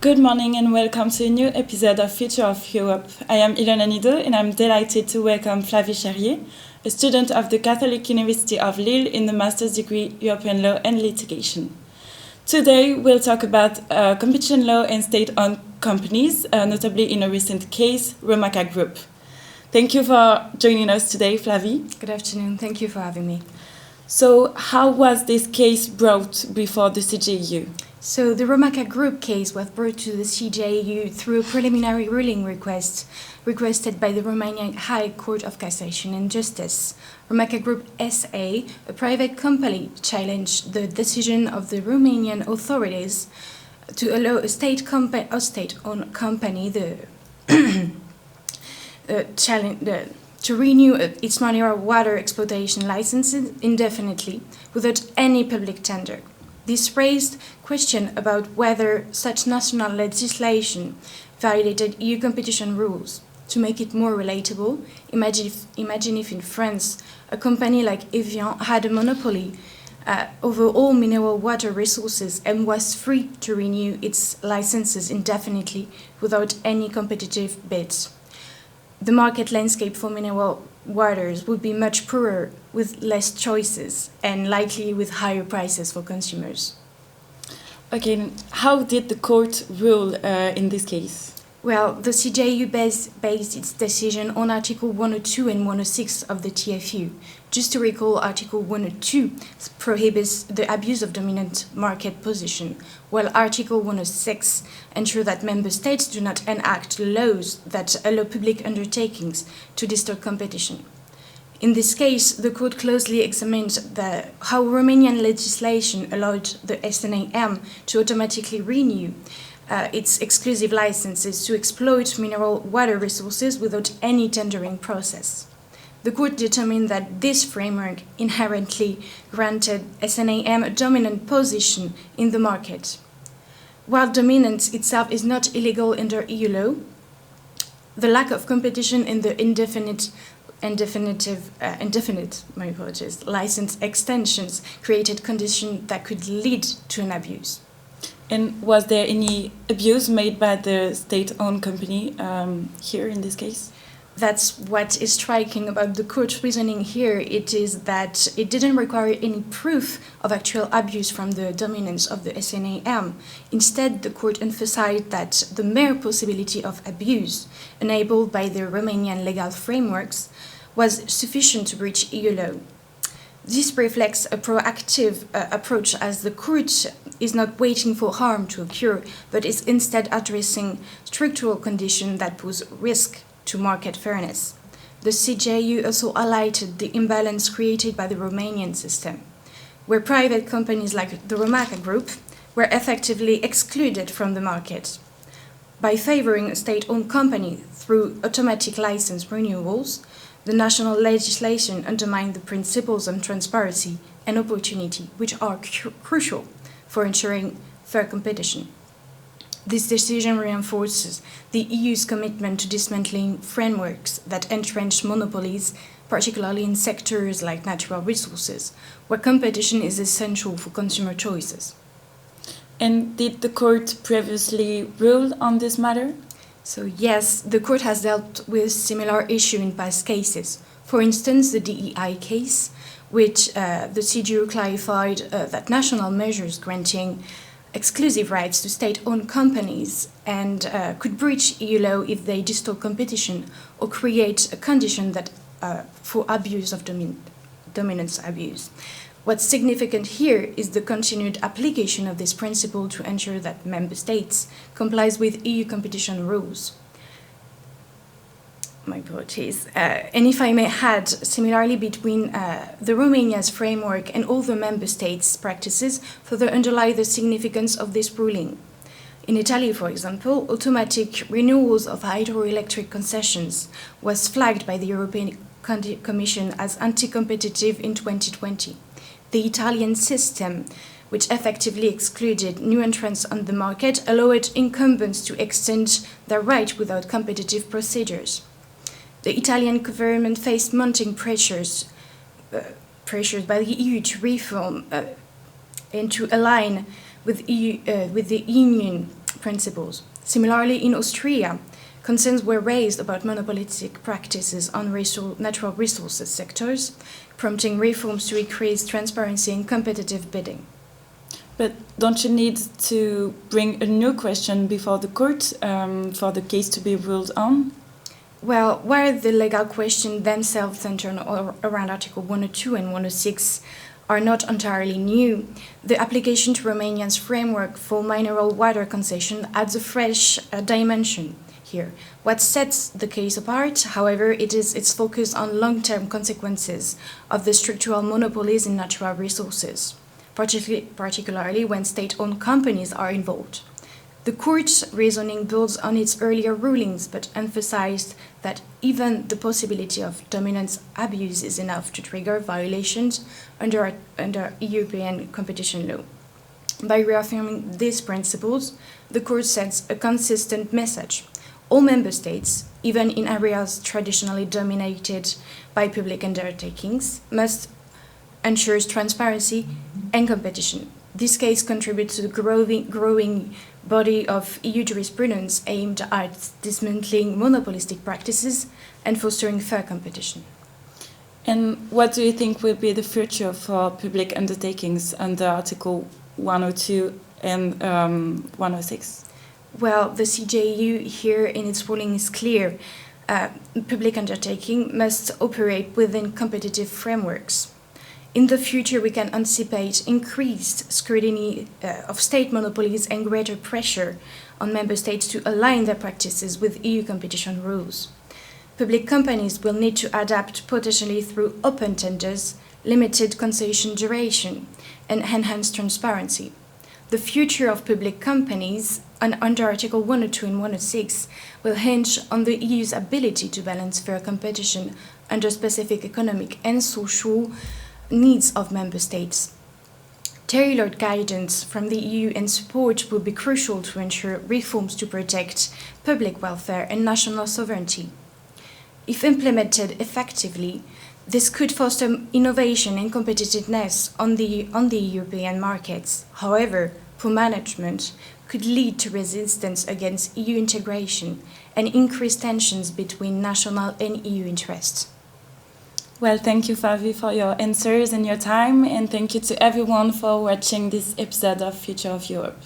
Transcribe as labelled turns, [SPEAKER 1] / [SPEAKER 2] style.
[SPEAKER 1] Good morning and welcome to a new episode of Future of Europe. I am Ilona Nido and I'm delighted to welcome Falvie Cherrier, a student of the Catholic University of Lille in the Master's degree European Law and Litigation. Today we'll talk about competition law and state-owned companies, notably in a recent case, Romaca Group. Thank you for joining us today, Flavie.
[SPEAKER 2] Good afternoon, thank you for having me.
[SPEAKER 1] So how was this case brought before the CJEU?
[SPEAKER 2] So the Romaca Group case was brought to the CJEU through a preliminary ruling request requested by the Romanian High Court of Cassation and Justice. Romaca Group SA, a private company, challenged the decision of the Romanian authorities to allow a state-owned company to renew its mineral water exploitation licenses indefinitely without any public tender. This raised question about whether such national legislation violated EU competition rules. To make it more relatable, imagine if in France a company like Evian had a monopoly over all mineral water resources and was free to renew its licenses indefinitely without any competitive bids. The market landscape for mineral waters would be much poorer with less choices and likely with higher prices for consumers.
[SPEAKER 1] Okay, how did the court rule in this case?
[SPEAKER 2] Well, the CJEU based its decision on Article 102 and 106 of the TFU. Just to recall, Article 102 prohibits the abuse of dominant market position, while Article 106 ensures that member states do not enact laws that allow public undertakings to distort competition. In this case, the court closely examined how Romanian legislation allowed the SNAM to automatically renew its exclusive licenses to exploit mineral water resources without any tendering process. The court determined that this framework inherently granted SNAM a dominant position in the market. While dominance itself is not illegal under EU law, the lack of competition in the indefinite license extensions created conditions that could lead to an abuse.
[SPEAKER 1] And was there any abuse made by the state-owned company here in this case?
[SPEAKER 2] That's what is striking about the court's reasoning here. It is that it didn't require any proof of actual abuse from the dominance of the SNAM. Instead, the court emphasized that the mere possibility of abuse, enabled by the Romanian legal frameworks, was sufficient to breach EU law. This reflects a proactive approach, as the court is not waiting for harm to occur, but is instead addressing structural conditions that pose risk to market fairness. The CJEU also highlighted the imbalance created by the Romanian system, where private companies like the Romaca Group were effectively excluded from the market. By favoring a state-owned company through automatic license renewals, the national legislation undermined the principles of transparency and opportunity, which are crucial for ensuring fair competition. This decision reinforces the EU's commitment to dismantling frameworks that entrench monopolies, particularly in sectors like natural resources, where competition is essential for consumer choices.
[SPEAKER 1] And did the court previously rule on this matter?
[SPEAKER 2] So yes, the court has dealt with similar issues in past cases. For instance, the DEI case, which the CJEU clarified that national measures granting exclusive rights to state-owned companies and could breach EU law if they distort competition or create a condition that for abuse of dominance abuse. What's significant here is the continued application of this principle to ensure that member states complies with EU competition rules. My apologies. And if I may add, similarly between the Romania's framework and all the member states' practices further underlie the significance of this ruling. In Italy, for example, automatic renewals of hydroelectric concessions was flagged by the European Commission as anti-competitive in 2020. The Italian system, which effectively excluded new entrants on the market, allowed incumbents to extend their right without competitive procedures. The Italian government faced mounting pressures by the EU to reform and to align with the Union principles. Similarly, in Austria, concerns were raised about monopolistic practices on natural resources sectors, prompting reforms to increase transparency and competitive bidding.
[SPEAKER 1] But don't you need to bring a new question before the court for the case to be ruled on?
[SPEAKER 2] Well, where the legal questions themselves center around Article 102 and 106 are not entirely new, the application to Romania's framework for mineral water concession adds a fresh dimension here. What sets the case apart, however, it is its focus on long-term consequences of the structural monopolies in natural resources, particularly when state-owned companies are involved. The court's reasoning builds on its earlier rulings, but emphasized that even the possibility of dominance abuse is enough to trigger violations under European competition law. By reaffirming these principles, the court sends a consistent message. All member states, even in areas traditionally dominated by public undertakings, must ensure transparency and competition. This case contributes to the growing body of EU jurisprudence aimed at dismantling monopolistic practices and fostering fair competition.
[SPEAKER 1] And what do you think will be the future for public undertakings under Article 102 and 106?
[SPEAKER 2] Well, the CJEU here in its ruling is clear. Public undertaking must operate within competitive frameworks. In the future, we can anticipate increased scrutiny of state monopolies and greater pressure on member states to align their practices with EU competition rules. Public companies will need to adapt potentially through open tenders, limited concession duration, and enhanced transparency. The future of public companies under Article 102 and 106 will hinge on the EU's ability to balance fair competition under specific economic and social needs of member states. Tailored guidance from the EU and support will be crucial to ensure reforms to protect public welfare and national sovereignty. If implemented effectively, this could foster innovation and competitiveness on the European markets. However, poor management could lead to resistance against EU integration and increased tensions between national and EU interests.
[SPEAKER 1] Well, thank you, Falvie, for your answers and your time, and thank you to everyone for watching this episode of Future of Europe.